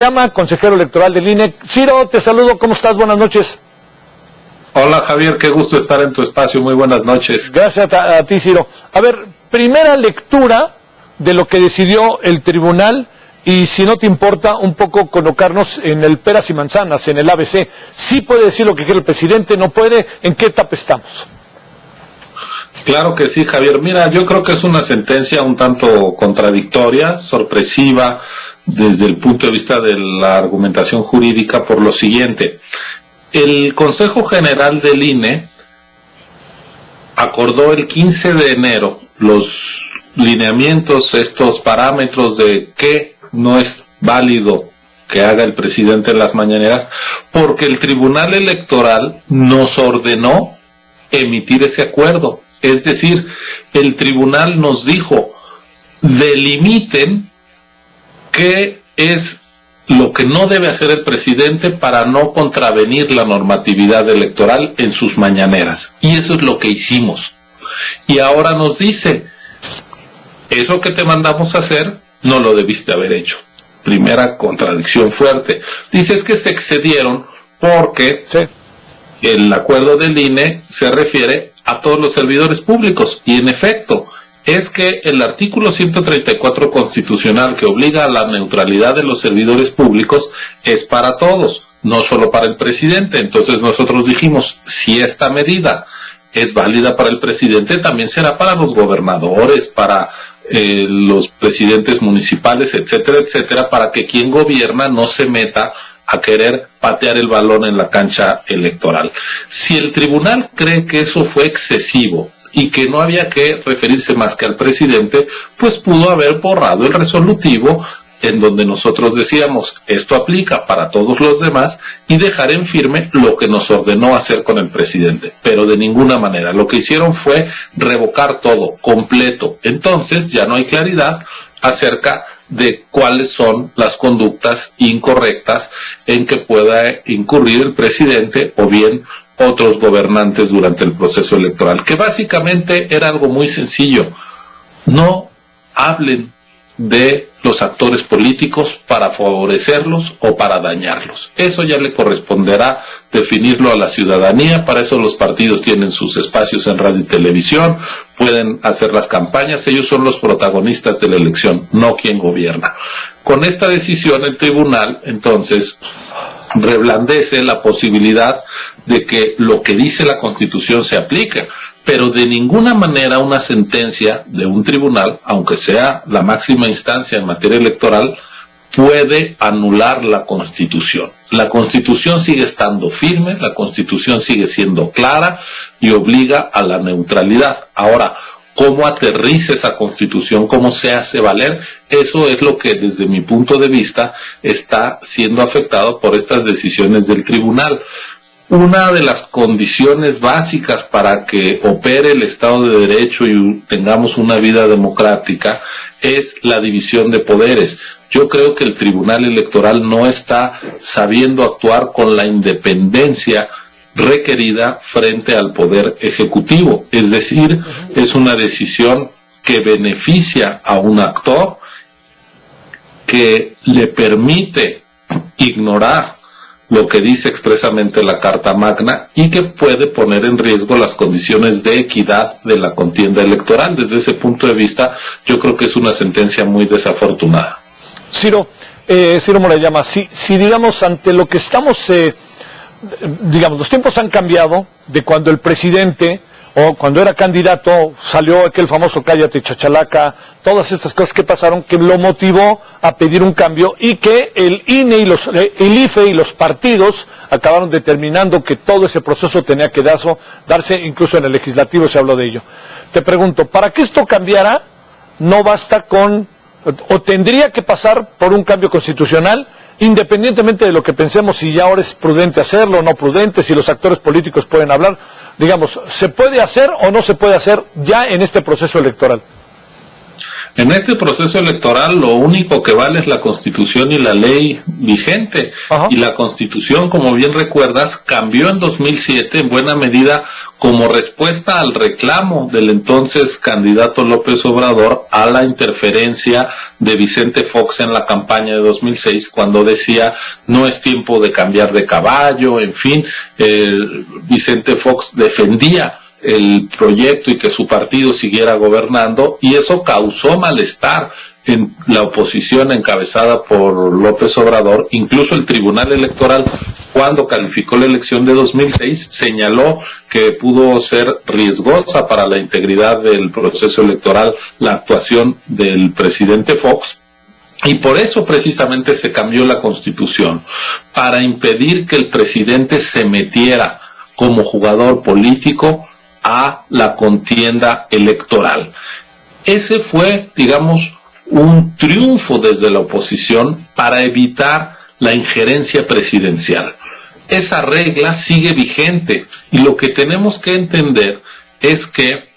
Llama, consejero electoral del INE. Ciro, te saludo, ¿cómo estás? Buenas noches. Hola Javier, qué gusto estar en tu espacio, muy buenas noches. Gracias a ti, Ciro. A ver, primera lectura de lo que decidió el tribunal, y si no te importa, un poco colocarnos en el peras y manzanas, en el ABC. ¿Sí puede decir lo que quiere el presidente, no puede? ¿En qué etapa estamos? Claro que sí, Javier. Mira, yo creo que es una sentencia un tanto contradictoria, sorpresiva, desde el punto de vista de la argumentación jurídica, por lo siguiente. El Consejo General del INE acordó el 15 de enero los lineamientos, estos parámetros de qué no es válido que haga el presidente en las mañaneras, porque el Tribunal Electoral nos ordenó emitir ese acuerdo. Es decir, el tribunal nos dijo, delimiten qué es lo que no debe hacer el presidente para no contravenir la normatividad electoral en sus mañaneras. Y eso es lo que hicimos. Y ahora nos dice, eso que te mandamos a hacer, no lo debiste haber hecho. Primera contradicción fuerte. Dices que se excedieron porque el acuerdo del INE se refiere a todos los servidores públicos. Y en efecto, es que el artículo 134 constitucional, que obliga a la neutralidad de los servidores públicos, es para todos, no solo para el presidente. Entonces nosotros dijimos, si esta medida es válida para el presidente, también será para los gobernadores, para los presidentes municipales, etcétera, etcétera, para que quien gobierna no se meta a querer patear el balón en la cancha electoral. Si el tribunal cree que eso fue excesivo y que no había que referirse más que al presidente, pues pudo haber borrado el resolutivo en donde nosotros decíamos, esto aplica para todos los demás, y dejar en firme lo que nos ordenó hacer con el presidente. Pero de ninguna manera. Lo que hicieron fue revocar todo, completo. Entonces ya no hay claridad acerca de cuáles son las conductas incorrectas en que pueda incurrir el presidente o bien otros gobernantes durante el proceso electoral, que básicamente era algo muy sencillo. No hablen de los actores políticos para favorecerlos o para dañarlos. Eso ya le corresponderá definirlo a la ciudadanía. Para eso los partidos tienen sus espacios en radio y televisión, pueden hacer las campañas, ellos son los protagonistas de la elección, no quien gobierna. Con esta decisión el tribunal, entonces, reblandece la posibilidad de que lo que dice la Constitución se aplique, pero de ninguna manera una sentencia de un tribunal, aunque sea la máxima instancia en materia electoral, puede anular la Constitución. La Constitución sigue estando firme, la Constitución sigue siendo clara y obliga a la neutralidad. Ahora, ¿cómo aterriza esa Constitución? ¿Cómo se hace valer? Eso es lo que, desde mi punto de vista, está siendo afectado por estas decisiones del tribunal. Una de las condiciones básicas para que opere el Estado de Derecho y tengamos una vida democrática es la división de poderes. Yo creo que el Tribunal Electoral no está sabiendo actuar con la independencia requerida frente al Poder Ejecutivo. Es decir, es una decisión que beneficia a un actor, que le permite ignorar lo que dice expresamente la Carta Magna y que puede poner en riesgo las condiciones de equidad de la contienda electoral. Desde ese punto de vista, yo creo que es una sentencia muy desafortunada. Ciro Murayama, si digamos, ante lo que estamos, digamos, los tiempos han cambiado de cuando el presidente, o cuando era candidato, salió aquel famoso cállate chachalaca, todas estas cosas que pasaron, que lo motivó a pedir un cambio, y que el INE y el IFE y los partidos acabaron determinando que todo ese proceso tenía que darse, incluso en el legislativo se habló de ello. Te pregunto, para que esto cambiara, no basta con, o tendría que pasar por un cambio constitucional, independientemente de lo que pensemos si ya ahora es prudente hacerlo o no prudente, si los actores políticos pueden hablar, digamos, ¿se puede hacer o no se puede hacer ya en este proceso electoral? En este proceso electoral lo único que vale es la Constitución y la ley vigente. Ajá. Y la Constitución, como bien recuerdas, cambió en 2007 en buena medida como respuesta al reclamo del entonces candidato López Obrador a la interferencia de Vicente Fox en la campaña de 2006, cuando decía no es tiempo de cambiar de caballo, en fin, Vicente Fox defendía el proyecto y que su partido siguiera gobernando, y eso causó malestar en la oposición encabezada por López Obrador. Incluso el Tribunal Electoral, cuando calificó la elección de 2006, señaló que pudo ser riesgosa para la integridad del proceso electoral la actuación del presidente Fox. Y por eso precisamente se cambió la Constitución, para impedir que el presidente se metiera como jugador político a la contienda electoral. Ese fue, digamos, un triunfo desde la oposición para evitar la injerencia presidencial. Esa regla sigue vigente, y lo que tenemos que entender es que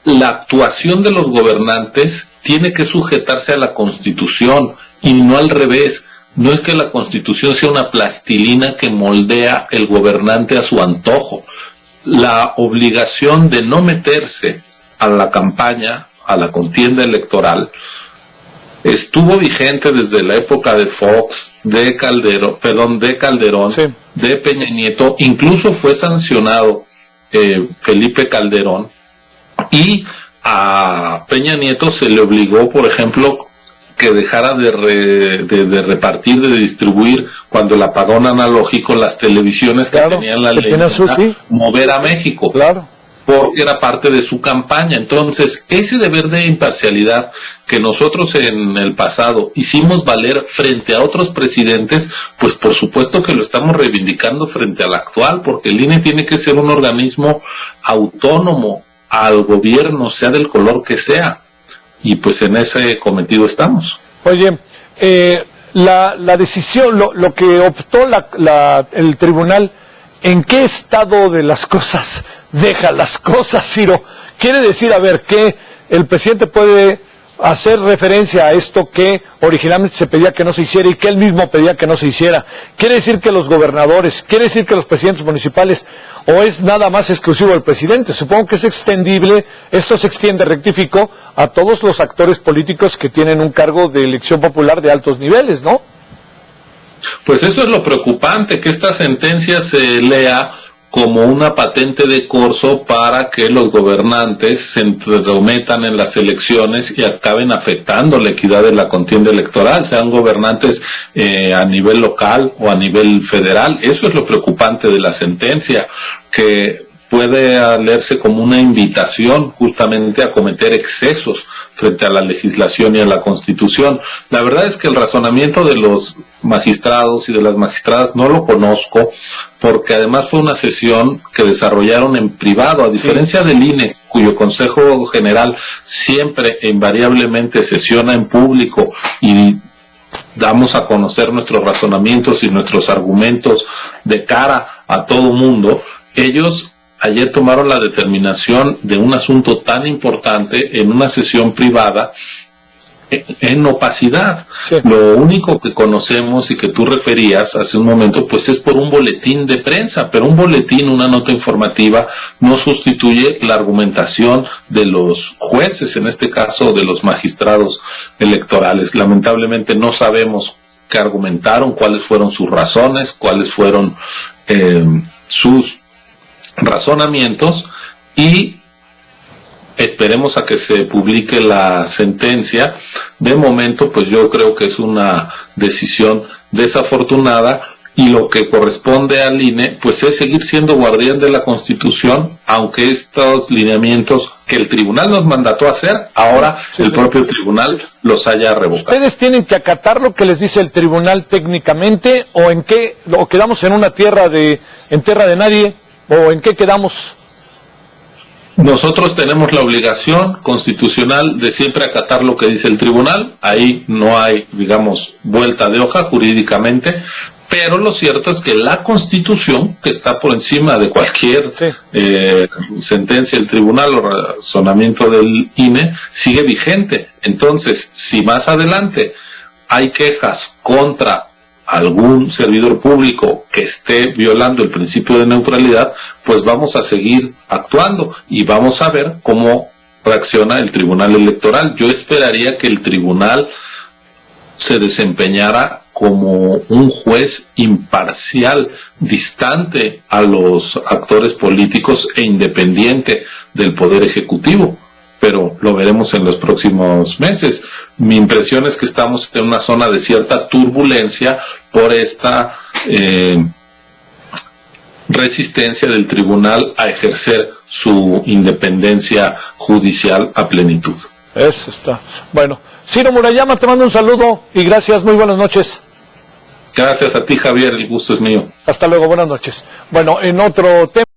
la actuación de los gobernantes tiene que sujetarse a la Constitución y no al revés. No es que la Constitución sea una plastilina que moldea el gobernante a su antojo. La obligación de no meterse a la campaña, a la contienda electoral, estuvo vigente desde la época de Fox, de Calderón, sí, de Peña Nieto. Incluso fue sancionado Felipe Calderón, y a Peña Nieto se le obligó, por ejemplo, que dejara de repartir, de distribuir, cuando el apagón analógico, las televisiones, claro, que tenían la ley, sí, mover a México, claro, porque era parte de su campaña. Entonces, ese deber de imparcialidad que nosotros en el pasado hicimos valer frente a otros presidentes, pues por supuesto que lo estamos reivindicando frente al actual, porque el INE tiene que ser un organismo autónomo al gobierno, sea del color que sea. Y pues en ese cometido estamos. Oye, la decisión, lo que optó el tribunal, ¿en qué estado de las cosas deja las cosas, Ciro? Quiere decir, a ver, que el presidente puede hacer referencia a esto que originalmente se pedía que no se hiciera y que él mismo pedía que no se hiciera. ¿Quiere decir que los gobernadores, quiere decir que los presidentes municipales, o es nada más exclusivo del presidente? Supongo que es extendible, esto se extiende, rectifico, a todos los actores políticos que tienen un cargo de elección popular de altos niveles, ¿no? Pues eso es lo preocupante, que esta sentencia se lea como una patente de corso para que los gobernantes se entrometan en las elecciones y acaben afectando la equidad de la contienda electoral, sean gobernantes a nivel local o a nivel federal. Eso es lo preocupante de la sentencia, que puede leerse como una invitación justamente a cometer excesos frente a la legislación y a la Constitución. La verdad es que el razonamiento de los magistrados y de las magistradas no lo conozco, porque además fue una sesión que desarrollaron en privado, a diferencia del INE, cuyo Consejo General siempre e invariablemente sesiona en público y damos a conocer nuestros razonamientos y nuestros argumentos de cara a todo mundo. Ellos ayer tomaron la determinación de un asunto tan importante en una sesión privada en opacidad. Sí. Lo único que conocemos y que tú referías hace un momento, pues es por un boletín de prensa, pero un boletín, una nota informativa, no sustituye la argumentación de los jueces, en este caso de los magistrados electorales. Lamentablemente no sabemos qué argumentaron, cuáles fueron sus razones, cuáles fueron sus razonamientos, y esperemos a que se publique la sentencia. De momento, pues yo creo que es una decisión desafortunada, y lo que corresponde al INE, pues es seguir siendo guardián de la Constitución, aunque estos lineamientos que el tribunal nos mandató a hacer, ahora el propio tribunal los haya revocado. ¿Ustedes tienen que acatar lo que les dice el tribunal técnicamente, o en qué, o quedamos en tierra de nadie, o en qué quedamos? Nosotros tenemos la obligación constitucional de siempre acatar lo que dice el tribunal. Ahí no hay, digamos, vuelta de hoja jurídicamente, Pero lo cierto es que la Constitución, que está por encima de cualquier sentencia del tribunal o razonamiento del INE, sigue vigente. Entonces, si más adelante hay quejas contra algún servidor público que esté violando el principio de neutralidad, pues vamos a seguir actuando y vamos a ver cómo reacciona el Tribunal Electoral. Yo esperaría que el tribunal se desempeñara como un juez imparcial, distante a los actores políticos e independiente del Poder Ejecutivo, pero lo veremos en los próximos meses. Mi impresión es que estamos en una zona de cierta turbulencia por esta resistencia del tribunal a ejercer su independencia judicial a plenitud. Eso está. Bueno, Ciro Murayama, te mando un saludo y gracias, muy buenas noches. Gracias a ti, Javier, el gusto es mío. Hasta luego, buenas noches. Bueno, en otro tema.